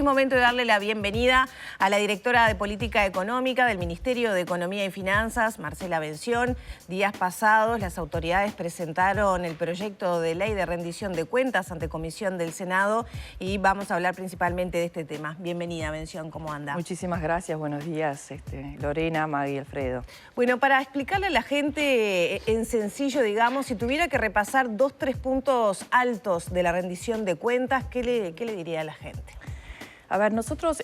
es momento de darle la bienvenida a la directora de Política Económica del Ministerio de Economía y Finanzas, Marcela Bención. Días pasados, las autoridades presentaron el proyecto de ley de rendición de cuentas ante comisión del Senado y vamos a hablar principalmente de este tema. Bienvenida, Bención, ¿cómo anda? Muchísimas gracias, buenos días, Lorena, Maggie y Alfredo. Bueno, para explicarle a la gente en sencillo, digamos, si tuviera que repasar 2-3 puntos altos de la rendición de cuentas, ¿qué le diría a la gente? A ver, nosotros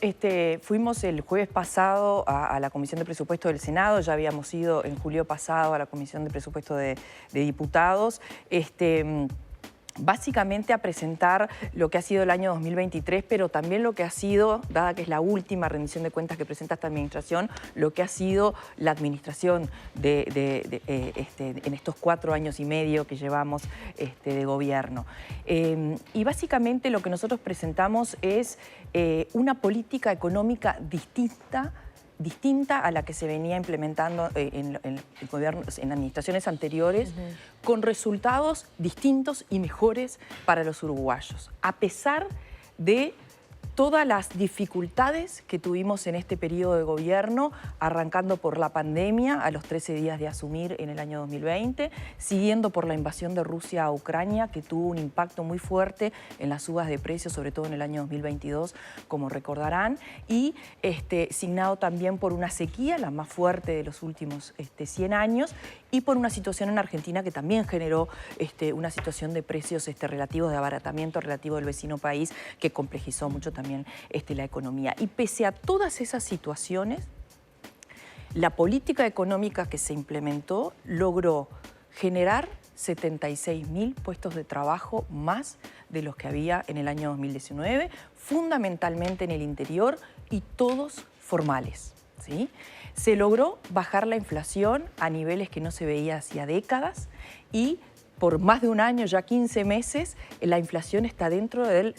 fuimos el jueves pasado a la Comisión de Presupuesto del Senado, ya habíamos ido en julio pasado a la Comisión de Presupuesto de Diputados, básicamente a presentar lo que ha sido el año 2023, pero también lo que ha sido, dada que es la última rendición de cuentas que presenta esta administración, lo que ha sido la administración en estos 4 años y medio que llevamos de gobierno. Y básicamente lo que nosotros presentamos es una política económica distinta a la que se venía implementando en administraciones anteriores, con resultados distintos y mejores para los uruguayos, a pesar de todas las dificultades que tuvimos en este periodo de gobierno, arrancando por la pandemia a los 13 días de asumir en el año 2020, siguiendo por la invasión de Rusia a Ucrania, que tuvo un impacto muy fuerte en las subas de precios, sobre todo en el año 2022, como recordarán, y signado también por una sequía, la más fuerte de los últimos 100 años, y por una situación en Argentina que también generó una situación de precios relativos de abaratamiento relativo del vecino país, que complejizó mucho también la economía. Y pese a todas esas situaciones, la política económica que se implementó logró generar 76.000 puestos de trabajo más de los que había en el año 2019, fundamentalmente en el interior y todos formales, ¿sí? Se logró bajar la inflación a niveles que no se veía hacía décadas y por más de un año, ya 15 meses, la inflación está dentro del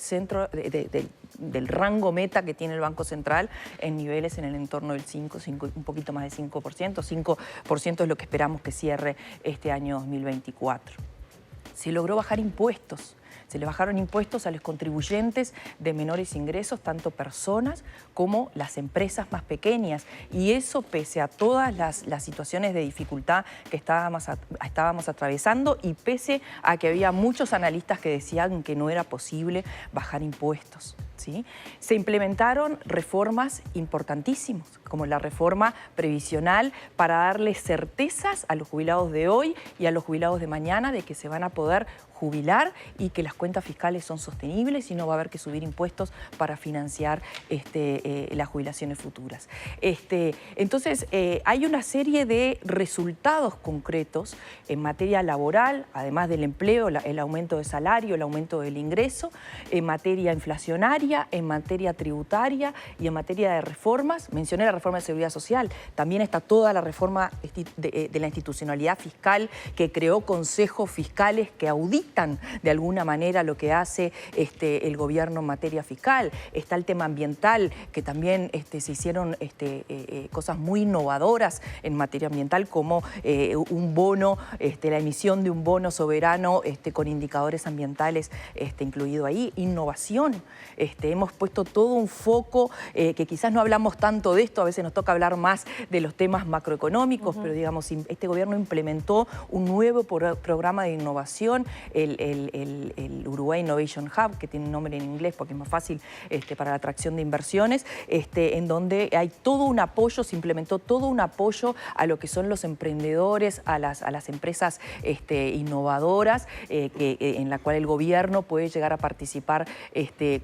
del rango meta que tiene el Banco Central en niveles en el entorno del 5, un poquito más de 5%. 5% es lo que esperamos que cierre este año 2024. Se logró bajar impuestos. Se le bajaron impuestos a los contribuyentes de menores ingresos, tanto personas como las empresas más pequeñas. Y eso pese a todas las situaciones de dificultad que estábamos atravesando y pese a que había muchos analistas que decían que no era posible bajar impuestos, ¿sí? Se implementaron reformas importantísimas, como la reforma previsional, para darle certezas a los jubilados de hoy y a los jubilados de mañana de que se van a poder jubilar y que las cuentas fiscales son sostenibles y no va a haber que subir impuestos para financiar las jubilaciones futuras. Entonces, hay una serie de resultados concretos en materia laboral, además del empleo, el aumento de salario, el aumento del ingreso, en materia inflacionaria, en materia tributaria y en materia de reformas. Mencioné la reforma de seguridad social, también está toda la reforma de la institucionalidad fiscal que creó consejos fiscales que auditan de alguna manera lo que hace el gobierno en materia fiscal. Está el tema ambiental, que también se hicieron cosas muy innovadoras en materia ambiental, como un bono, la emisión de un bono soberano con indicadores ambientales incluido ahí. Innovación. Hemos puesto todo un foco, que quizás no hablamos tanto de esto, a veces nos toca hablar más de los temas macroeconómicos, pero digamos, este gobierno implementó un nuevo programa de innovación, el Uruguay Innovation Hub, que tiene un nombre en inglés porque es más fácil para la atracción de inversiones, en donde hay todo un apoyo, se implementó todo un apoyo a lo que son los emprendedores, a las empresas innovadoras, en la cual el gobierno puede llegar a participar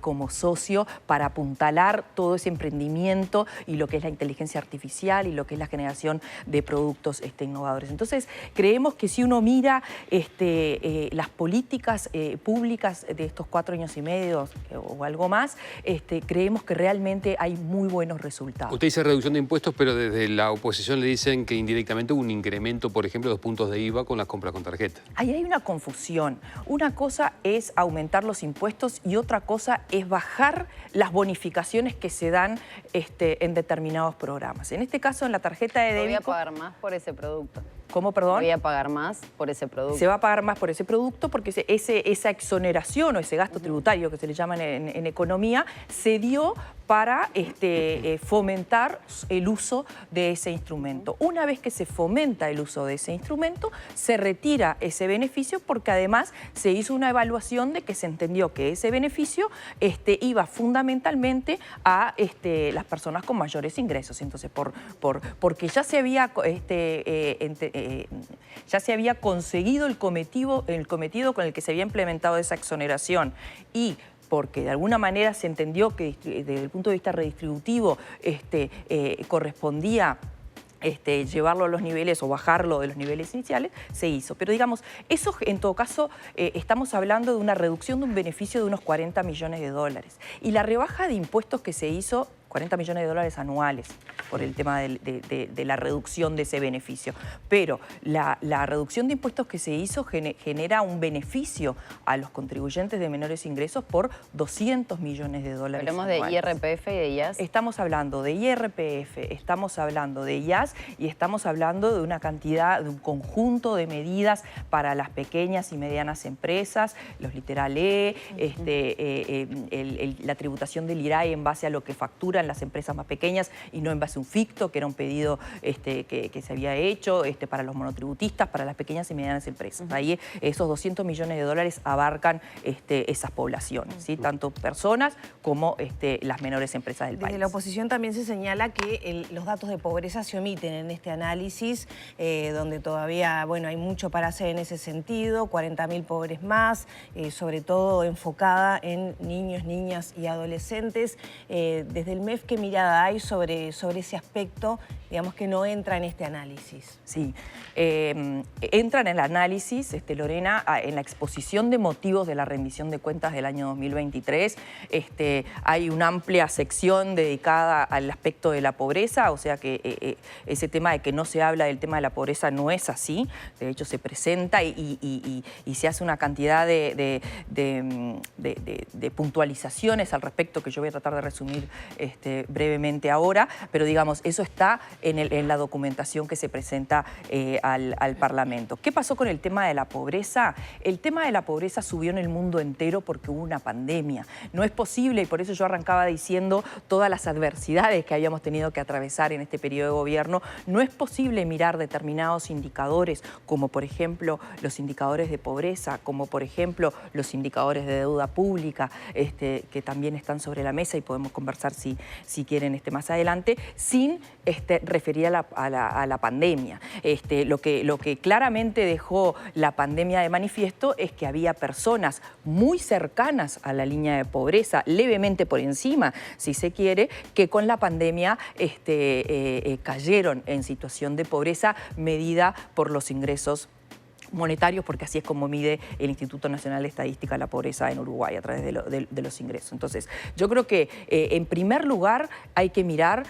como socio para apuntalar todo ese emprendimiento y lo que es la inteligencia artificial y lo que es la generación de productos innovadores. Entonces, creemos que si uno mira las políticas públicas de estos 4 años y medio o algo más, creemos que realmente hay muy buenos resultados. Usted dice reducción de impuestos, pero desde la oposición le dicen que indirectamente hubo un incremento, por ejemplo, de los puntos de IVA con las compras con tarjeta. Ahí hay una confusión. Una cosa es aumentar los impuestos y otra cosa es bajar las bonificaciones que se dan en determinados programas. En este caso, en la tarjeta de débito... Voy a pagar más por ese producto. ¿Cómo, perdón? Voy a pagar más por ese producto. Se va a pagar más por ese producto porque esa exoneración o ese gasto tributario que se le llama en economía se dio para fomentar el uso de ese instrumento. Una vez que se fomenta el uso de ese instrumento, se retira ese beneficio porque además se hizo una evaluación de que se entendió que ese beneficio iba fundamentalmente a las personas con mayores ingresos. Entonces, porque ya se había conseguido el cometido con el que se había implementado esa exoneración y porque de alguna manera se entendió que desde el punto de vista redistributivo correspondía llevarlo a los niveles o bajarlo de los niveles iniciales, se hizo. Pero digamos, eso en todo caso estamos hablando de una reducción de un beneficio de unos 40 millones de dólares. Y la rebaja de impuestos que se hizo, 40 millones de dólares anuales por el tema de la reducción de ese beneficio. Pero la reducción de impuestos que se hizo genera un beneficio a los contribuyentes de menores ingresos por 200 millones de dólares Hablamos anuales. de IRPF y de IAS. Estamos hablando de IRPF, estamos hablando de IAS y estamos hablando de una cantidad, de un conjunto de medidas para las pequeñas y medianas empresas, los literal E, la tributación del IRAE en base a lo que facturan las empresas más pequeñas y no en base a un ficto, que era un pedido que se había hecho para los monotributistas, para las pequeñas y medianas empresas. Ahí esos 200 millones de dólares abarcan esas poblaciones, ¿sí? Tanto personas como las menores empresas del país. Desde la oposición también se señala que los datos de pobreza se omiten en este análisis, donde todavía hay mucho para hacer en ese sentido, 40.000 pobres más, sobre todo enfocada en niños, niñas y adolescentes. Desde el MEF, ¿qué mirada hay sobre ese aspecto, digamos, que no entra en este análisis? Sí, entra en el análisis, Lorena, en la exposición de motivos de la rendición de cuentas del año 2023. Hay una amplia sección dedicada al aspecto de la pobreza, o sea que ese tema de que no se habla del tema de la pobreza no es así. De hecho, se presenta y se hace una cantidad de puntualizaciones al respecto que yo voy a tratar de resumir brevemente ahora, pero digamos, eso está en la documentación que se presenta al Parlamento. ¿Qué pasó con el tema de la pobreza? El tema de la pobreza subió en el mundo entero porque hubo una pandemia. No es posible, y por eso yo arrancaba diciendo todas las adversidades que habíamos tenido que atravesar en este periodo de gobierno, no es posible mirar determinados indicadores, como por ejemplo los indicadores de pobreza, como por ejemplo los indicadores de deuda pública, que también están sobre la mesa y podemos conversar si quieren más adelante, sin referir a la pandemia. Lo que claramente dejó la pandemia de manifiesto es que había personas muy cercanas a la línea de pobreza, levemente por encima, si se quiere, que con la pandemia cayeron en situación de pobreza medida por los ingresos monetarios, porque así es como mide el Instituto Nacional de Estadística la pobreza en Uruguay, a través de los ingresos. Entonces, yo creo que en primer lugar hay que mirar,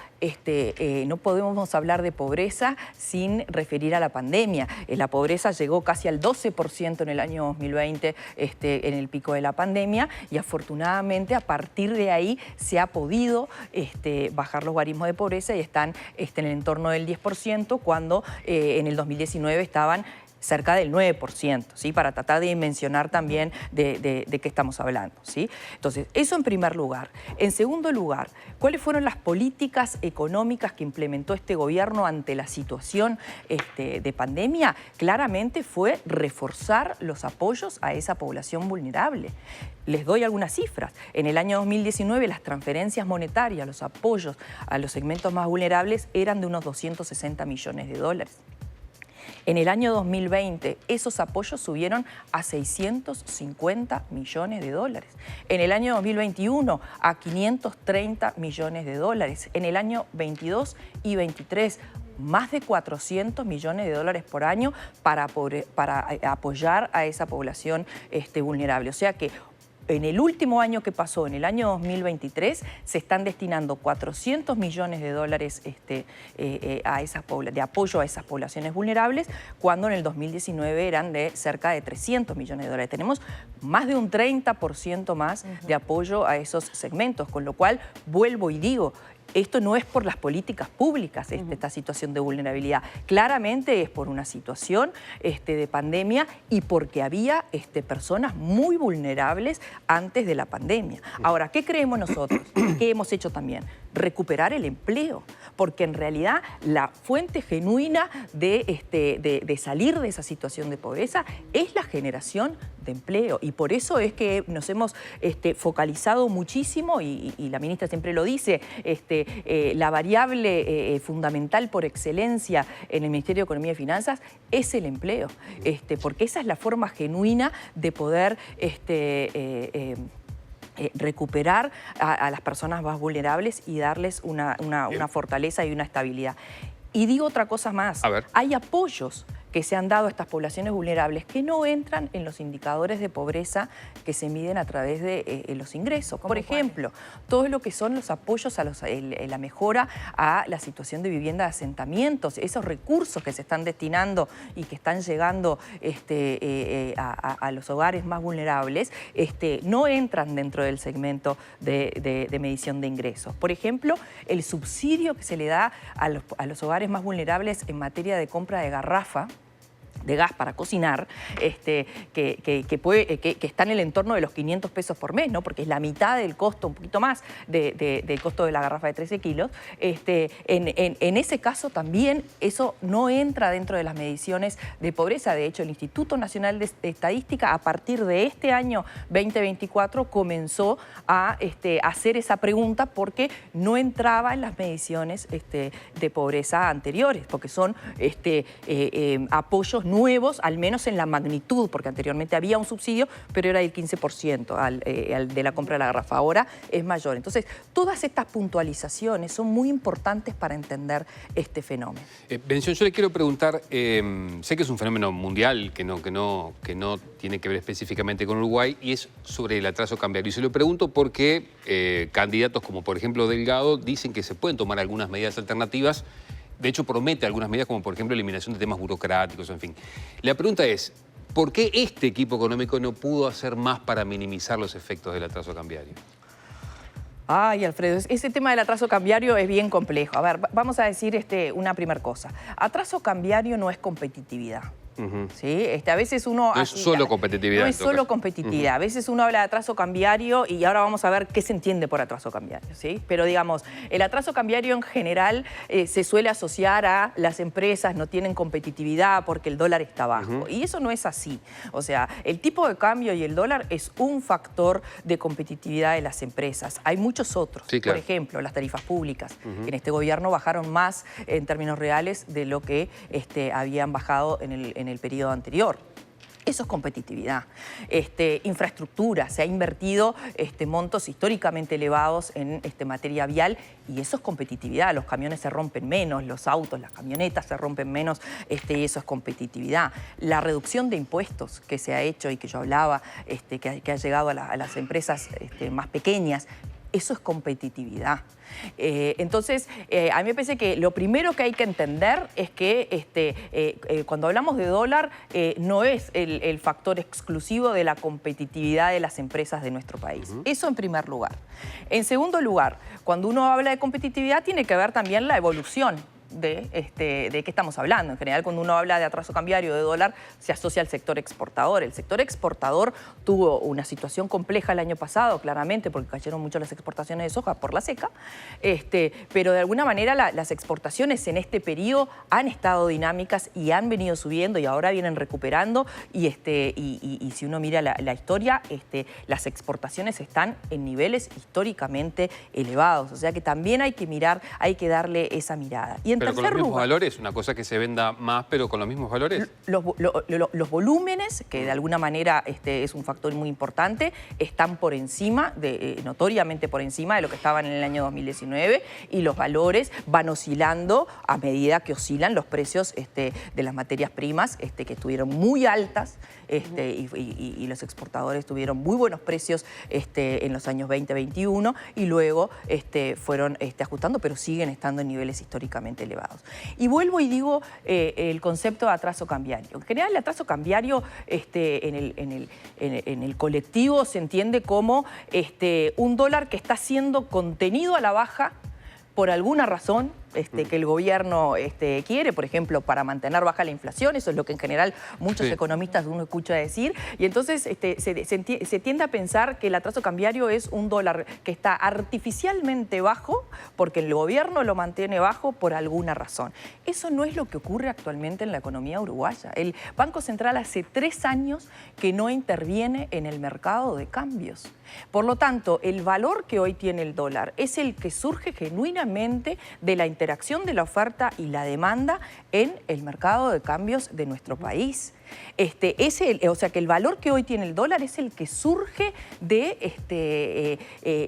no podemos hablar de pobreza sin referir a la pandemia. La pobreza llegó casi al 12% en el año 2020, en el pico de la pandemia, y afortunadamente a partir de ahí se ha podido bajar los guarismos de pobreza y están en el entorno del 10%, cuando en el 2019 estaban cerca del 9%, ¿sí? Para tratar de dimensionar también de qué estamos hablando, ¿sí? Entonces, eso en primer lugar. En segundo lugar, ¿cuáles fueron las políticas económicas que implementó este gobierno ante la situación de pandemia? Claramente fue reforzar los apoyos a esa población vulnerable. Les doy algunas cifras. En el año 2019 las transferencias monetarias, los apoyos a los segmentos más vulnerables eran de unos 260 millones de dólares. En el año 2020, esos apoyos subieron a 650 millones de dólares. En el año 2021, a 530 millones de dólares. En el año 22 y 23, más de 400 millones de dólares por año para apoyar a esa población vulnerable. O sea que en el último año que pasó, en el año 2023, se están destinando 400 millones de dólares de apoyo a esas poblaciones vulnerables, cuando en el 2019 eran de cerca de 300 millones de dólares. Tenemos más de un 30% más de apoyo a esos segmentos, con lo cual, vuelvo y digo, esto no es por las políticas públicas, esta situación de vulnerabilidad. Claramente es por una situación de pandemia y porque había personas muy vulnerables antes de la pandemia. Ahora, ¿qué creemos nosotros? ¿Qué hemos hecho también? Recuperar el empleo, porque en realidad la fuente genuina de salir de esa situación de pobreza es la generación de empleo, y por eso es que nos hemos focalizado muchísimo, y la ministra siempre lo dice, la variable fundamental por excelencia en el Ministerio de Economía y Finanzas es el empleo, porque esa es la forma genuina de poder recuperar a las personas más vulnerables y darles una fortaleza y una estabilidad. Y digo otra cosa más, hay apoyos que se han dado a estas poblaciones vulnerables que no entran en los indicadores de pobreza que se miden a través de los ingresos. Por ejemplo, todo lo que son los apoyos a la mejora a la situación de vivienda de asentamientos, esos recursos que se están destinando y que están llegando a los hogares más vulnerables, no entran dentro del segmento de medición de ingresos. Por ejemplo, el subsidio que se le da a los hogares más vulnerables en materia de compra de garrafa de gas para cocinar, que está en el entorno de los 500 pesos por mes, ¿no? Porque es la mitad del costo, un poquito más del costo de la garrafa de 13 kilos. En ese caso también eso no entra dentro de las mediciones de pobreza. De hecho, el Instituto Nacional de Estadística, a partir de este año 2024, comenzó a hacer esa pregunta porque no entraba en las mediciones de pobreza anteriores, porque son apoyos nuevos, al menos en la magnitud, porque anteriormente había un subsidio, pero era del 15% de la compra de la garrafa. Ahora es mayor. Entonces, todas estas puntualizaciones son muy importantes para entender este fenómeno. Bención, yo le quiero preguntar, sé que es un fenómeno mundial que no tiene que ver específicamente con Uruguay, y es sobre el atraso cambiario. Y se lo pregunto porque candidatos como, por ejemplo, Delgado, dicen que se pueden tomar algunas medidas alternativas. De hecho, promete algunas medidas como, por ejemplo, eliminación de temas burocráticos, en fin. La pregunta es, ¿por qué este equipo económico no pudo hacer más para minimizar los efectos del atraso cambiario? Ay, Alfredo, ese tema del atraso cambiario es bien complejo. A ver, vamos a decir una primera cosa. Atraso cambiario no es competitividad. ¿Sí? A veces uno... No es solo competitividad. No es solo competitividad. A veces uno habla de atraso cambiario y ahora vamos a ver qué se entiende por atraso cambiario, ¿sí? Pero digamos, el atraso cambiario en general se suele asociar a las empresas no tienen competitividad porque el dólar está bajo. Y eso no es así. O sea, el tipo de cambio y el dólar es un factor de competitividad de las empresas. Hay muchos otros. Sí, claro. Por ejemplo, las tarifas públicas. En este gobierno bajaron más en términos reales de lo que habían bajado en el periodo anterior. Eso es competitividad. Infraestructura, se ha invertido montos históricamente elevados en materia vial y eso es competitividad. Los camiones se rompen menos, los autos, las camionetas se rompen menos y eso es competitividad. La reducción de impuestos que se ha hecho y que yo hablaba, que ha llegado a las empresas más pequeñas, eso es competitividad. Entonces, a mí me parece que lo primero que hay que entender es que cuando hablamos de dólar, no es el factor exclusivo de la competitividad de las empresas de nuestro país. Eso en primer lugar. En segundo lugar, cuando uno habla de competitividad, tiene que ver también la evolución de qué estamos hablando. En general, cuando uno habla de atraso cambiario de dólar, se asocia al sector exportador. El sector exportador tuvo una situación compleja el año pasado, claramente, porque cayeron mucho las exportaciones de soja por la seca, pero de alguna manera las exportaciones en este periodo han estado dinámicas y han venido subiendo y ahora vienen recuperando y si uno mira la historia, las exportaciones están en niveles históricamente elevados. O sea que también hay que mirar, hay que darle esa mirada. Y pero con los mismos valores, una cosa que se venda más, pero con los mismos valores. Los volúmenes, que de alguna manera es un factor muy importante, están por encima, notoriamente por encima de lo que estaban en el año 2019 y los valores van oscilando a medida que oscilan los precios de las materias primas, que estuvieron muy altas y los exportadores tuvieron muy buenos precios en los años 2021 y luego fueron ajustando, pero siguen estando en niveles históricamente elevados. Y vuelvo y digo el concepto de atraso cambiario. En general, el atraso cambiario en el colectivo se entiende como un dólar que está siendo contenido a la baja por alguna razón que el gobierno quiere, por ejemplo, para mantener baja la inflación. Eso es lo que en general muchos economistas uno escucha decir. Y entonces se tiende a pensar que el atraso cambiario es un dólar que está artificialmente bajo porque el gobierno lo mantiene bajo por alguna razón. Eso no es lo que ocurre actualmente en la economía uruguaya. El Banco Central hace 3 años que no interviene en el mercado de cambios. Por lo tanto, el valor que hoy tiene el dólar es el que surge genuinamente de la interacción de la oferta y la demanda en el mercado de cambios de nuestro país. O sea que el valor que hoy tiene el dólar es el que surge de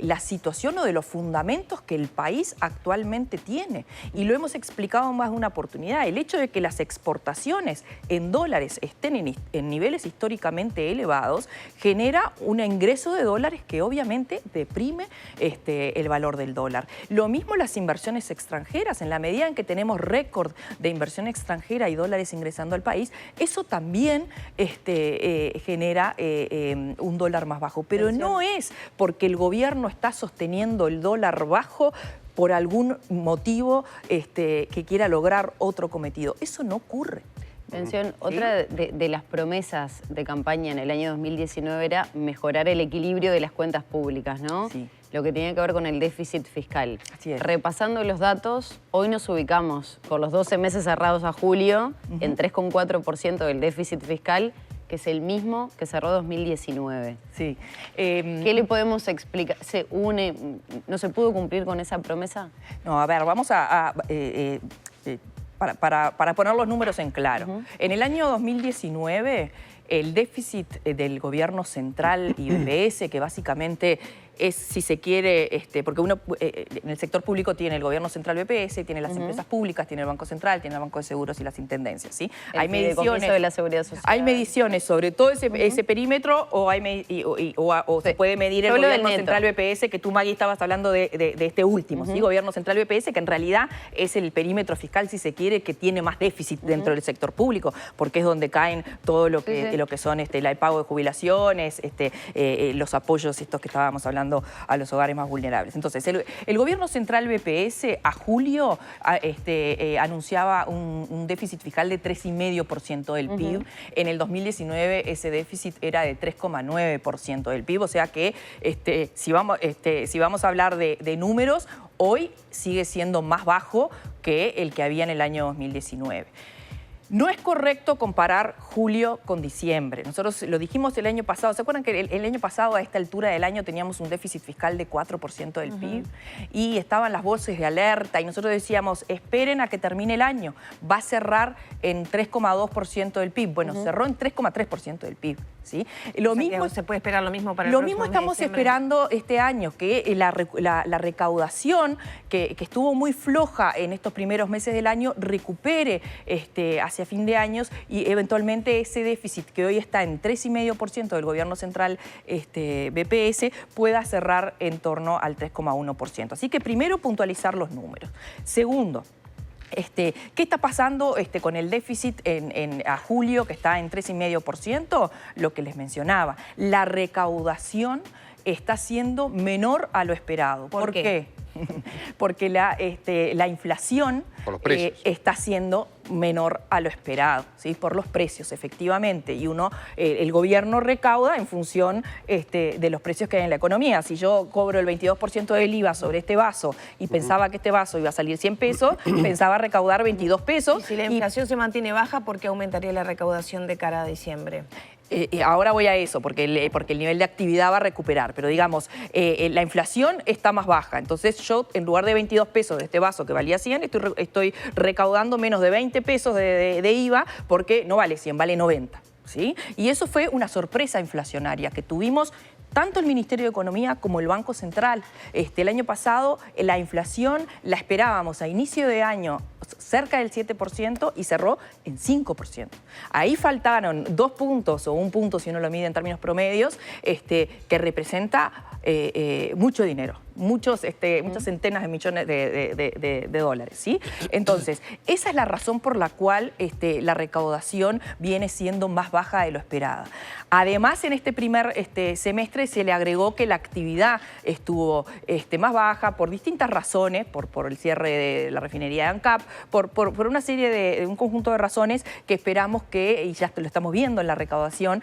la situación o de los fundamentos que el país actualmente tiene. Y lo hemos explicado en más de una oportunidad. El hecho de que las exportaciones en dólares estén en niveles históricamente elevados genera un ingreso de dólares que obviamente deprime el valor del dólar. Lo mismo las inversiones extranjeras. En la medida en que tenemos récord de inversión extranjera y dólares ingresando al país, eso también genera un dólar más bajo. Pero no es porque el gobierno está sosteniendo el dólar bajo por algún motivo que quiera lograr otro cometido. Eso no ocurre. Atención, otra de las promesas de campaña en el año 2019 era mejorar el equilibrio de las cuentas públicas, ¿no? Sí. Lo que tiene que ver con el déficit fiscal. Así es. Repasando los datos, hoy nos ubicamos por los 12 meses cerrados a julio en 3,4% del déficit fiscal, que es el mismo que cerró 2019. Sí. ¿Qué le podemos explicar? ¿No se pudo cumplir con esa promesa? No, a ver, vamos para poner los números en claro. En el año 2019, el déficit del gobierno central y BPS, que básicamente es, si se quiere, porque uno en el sector público tiene el gobierno central BPS, tiene las empresas públicas, tiene el Banco Central, tiene el Banco de Seguros y las intendencias, ¿sí? Hay mediciones de la Seguridad Social. Hay mediciones sobre todo ese perímetro o se puede medir el gobierno central BPS, que tú, Maggie, estabas hablando de este último, ¿sí? Gobierno central BPS, que en realidad es el perímetro fiscal, si se quiere, que tiene más déficit dentro del sector público, porque es donde caen todo lo que son el pago de jubilaciones, los apoyos estos que estábamos hablando a los hogares más vulnerables. Entonces, el gobierno central BPS a julio anunciaba un déficit fiscal de 3,5% del PIB. En el 2019 ese déficit era de 3,9% del PIB, o sea que si vamos a hablar de números, hoy sigue siendo más bajo que el que había en el año 2019. No es correcto comparar julio con diciembre. Nosotros lo dijimos el año pasado. ¿Se acuerdan que el año pasado a esta altura del año teníamos un déficit fiscal de 4% del PIB? Y estaban las voces de alerta y nosotros decíamos, esperen a que termine el año. Va a cerrar en 3,2% del PIB. Bueno, cerró en 3,3% del PIB. ¿Sí? Lo mismo, se puede esperar lo mismo para el Lo próximo mismo estamos esperando este año, que la recaudación que estuvo muy floja en estos primeros meses del año recupere hacia fin de años y eventualmente ese déficit que hoy está en 3,5% del gobierno central BPS pueda cerrar en torno al 3,1%. Así que primero puntualizar los números. Segundo, ¿qué está pasando con el déficit a julio, que está en 3,5%? Lo que les mencionaba, la recaudación está siendo menor a lo esperado. ¿Por qué? Porque la inflación está siendo menor a lo esperado, ¿sí? Por los precios, efectivamente. Y el gobierno recauda en función de los precios que hay en la economía. Si yo cobro el 22% del IVA sobre este vaso y pensaba que este vaso iba a salir 100 pesos, pensaba recaudar 22 pesos. Y si la inflación se mantiene baja, ¿por qué aumentaría la recaudación de cara a diciembre? Ahora voy a eso, porque el nivel de actividad va a recuperar, pero digamos, la inflación está más baja, entonces yo en lugar de 22 pesos de este vaso que valía 100, estoy recaudando menos de 20 pesos de IVA porque no vale 100, vale 90. ¿Sí? Y eso fue una sorpresa inflacionaria que tuvimos tanto el Ministerio de Economía como el Banco Central. El año pasado la inflación la esperábamos a inicio de año cerca del 7% y cerró en 5%. Ahí faltaron 2 puntos o 1 punto si uno lo mide en términos promedios, que representa mucho dinero. muchas centenas de millones de dólares, ¿sí? Entonces, esa es la razón por la cual la recaudación viene siendo más baja de lo esperada. Además, en este primer semestre se le agregó que la actividad estuvo más baja por distintas razones, por el cierre de la refinería de ANCAP, por una serie de un conjunto de razones que esperamos que, y ya lo estamos viendo en la recaudación,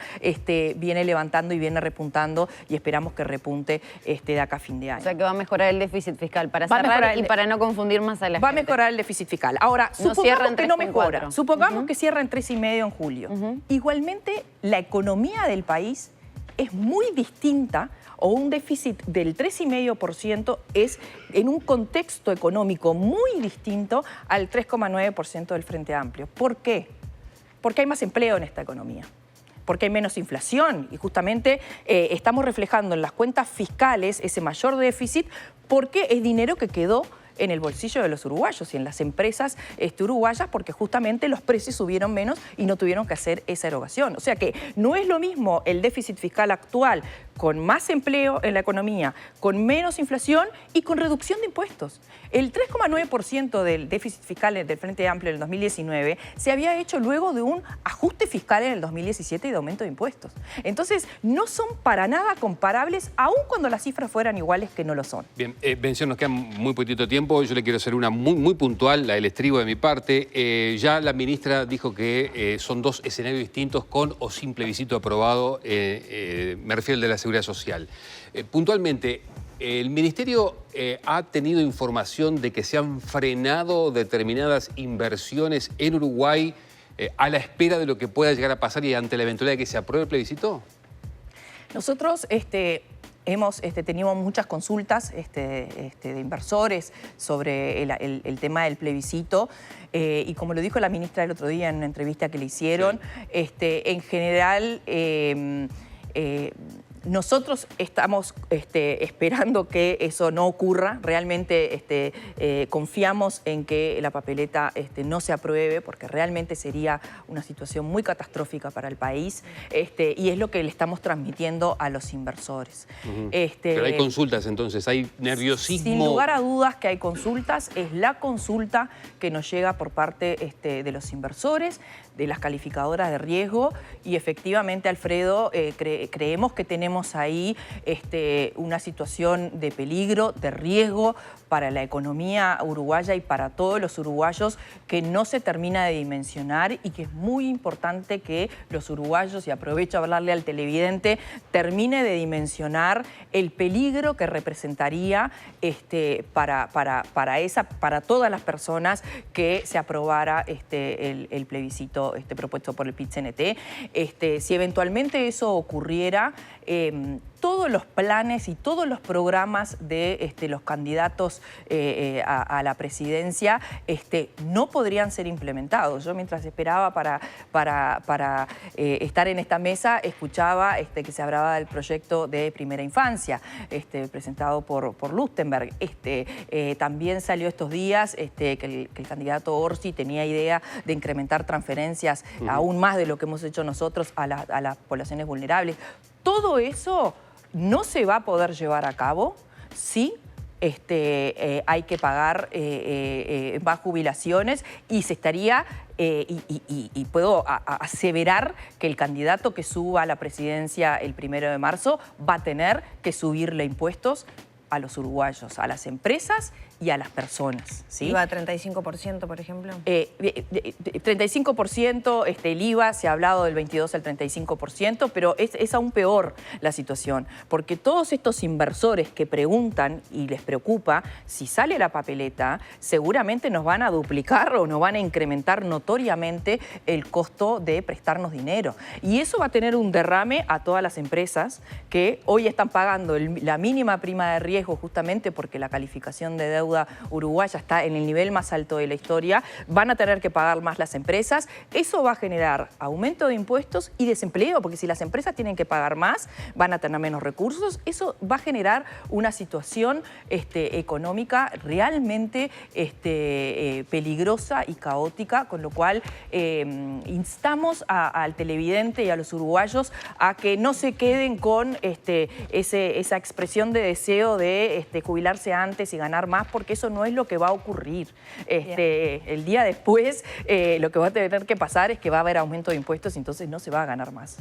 viene levantando y viene repuntando y esperamos que repunte de acá a fin de año. O sea que va a mejorar el déficit fiscal para cerrar y para no confundir más a la gente. Va a mejorar el déficit fiscal. Ahora, supongamos que no mejora. Supongamos que cierra en 3,5 en julio. Igualmente, la economía del país es muy distinta, o un déficit del 3,5% es en un contexto económico muy distinto al 3,9% del Frente Amplio. ¿Por qué? Porque hay más empleo en esta economía, porque hay menos inflación y justamente estamos reflejando en las cuentas fiscales ese mayor déficit porque es dinero que quedó en el bolsillo de los uruguayos y en las empresas uruguayas porque justamente los precios subieron menos y no tuvieron que hacer esa erogación. O sea que no es lo mismo el déficit fiscal actual con más empleo en la economía, con menos inflación y con reducción de impuestos. El 3,9% del déficit fiscal del Frente Amplio en el 2019 se había hecho luego de un ajuste fiscal en el 2017 y de aumento de impuestos. Entonces, no son para nada comparables, aun cuando las cifras fueran iguales, que no lo son. Bien, Bención, nos queda muy poquito tiempo. Yo le quiero hacer una muy puntual, la del estribo de mi parte. Ya la ministra dijo que son dos escenarios distintos con o sin plebiscito aprobado. Me refiero al de la Seguridad Social. Puntualmente, ¿el Ministerio ha tenido información de que se han frenado determinadas inversiones en Uruguay a la espera de lo que pueda llegar a pasar y ante la eventualidad de que se apruebe el plebiscito? Nosotros hemos tenido muchas consultas de inversores sobre el tema del plebiscito y como lo dijo la ministra el otro día en una entrevista que le hicieron, sí. En general nosotros estamos esperando que eso no ocurra. Realmente confiamos en que la papeleta no se apruebe porque realmente sería una situación muy catastrófica para el país y es lo que le estamos transmitiendo a los inversores. Pero hay consultas entonces, hay nerviosismo. Sin lugar a dudas que hay consultas. Es la consulta que nos llega por parte de los inversores, de las calificadoras de riesgo y efectivamente, Alfredo, creemos que tenemos ahí una situación de peligro, de riesgo para la economía uruguaya y para todos los uruguayos que no se termina de dimensionar y que es muy importante que los uruguayos, y aprovecho a hablarle al televidente, termine de dimensionar el peligro que representaría para todas las personas que se aprobara el plebiscito propuesto por el PIT-CNT. Si eventualmente eso ocurriera, todos los planes y todos los programas de los candidatos a la presidencia no podrían ser implementados. Yo mientras esperaba para estar en esta mesa escuchaba que se hablaba del proyecto de primera infancia presentado por Lustenberg. También salió estos días que el candidato Orsi tenía idea de incrementar transferencias aún más de lo que hemos hecho nosotros a las poblaciones vulnerables. Todo eso no se va a poder llevar a cabo si hay que pagar más jubilaciones y se estaría, y puedo aseverar que el candidato que suba a la presidencia el 1 de marzo va a tener que subirle impuestos a los uruguayos, a las empresas y a las personas, ¿sí? ¿IVA 35%, por ejemplo? 35%, el IVA, se ha hablado del 22 al 35%, pero es aún peor la situación, porque todos estos inversores que preguntan y les preocupa, si sale la papeleta, seguramente nos van a duplicar o nos van a incrementar notoriamente el costo de prestarnos dinero. Y eso va a tener un derrame a todas las empresas que hoy están pagando la mínima prima de riesgo justamente porque la calificación de deuda uruguaya está en el nivel más alto de la historia, van a tener que pagar más las empresas. Eso va a generar aumento de impuestos y desempleo, porque si las empresas tienen que pagar más, van a tener menos recursos. Eso va a generar una situación económica realmente peligrosa y caótica, con lo cual instamos al televidente y a los uruguayos a que no se queden con esa expresión de deseo de jubilarse antes y ganar más, porque eso no es lo que va a ocurrir. El día después lo que va a tener que pasar es que va a haber aumento de impuestos y entonces no se va a ganar más.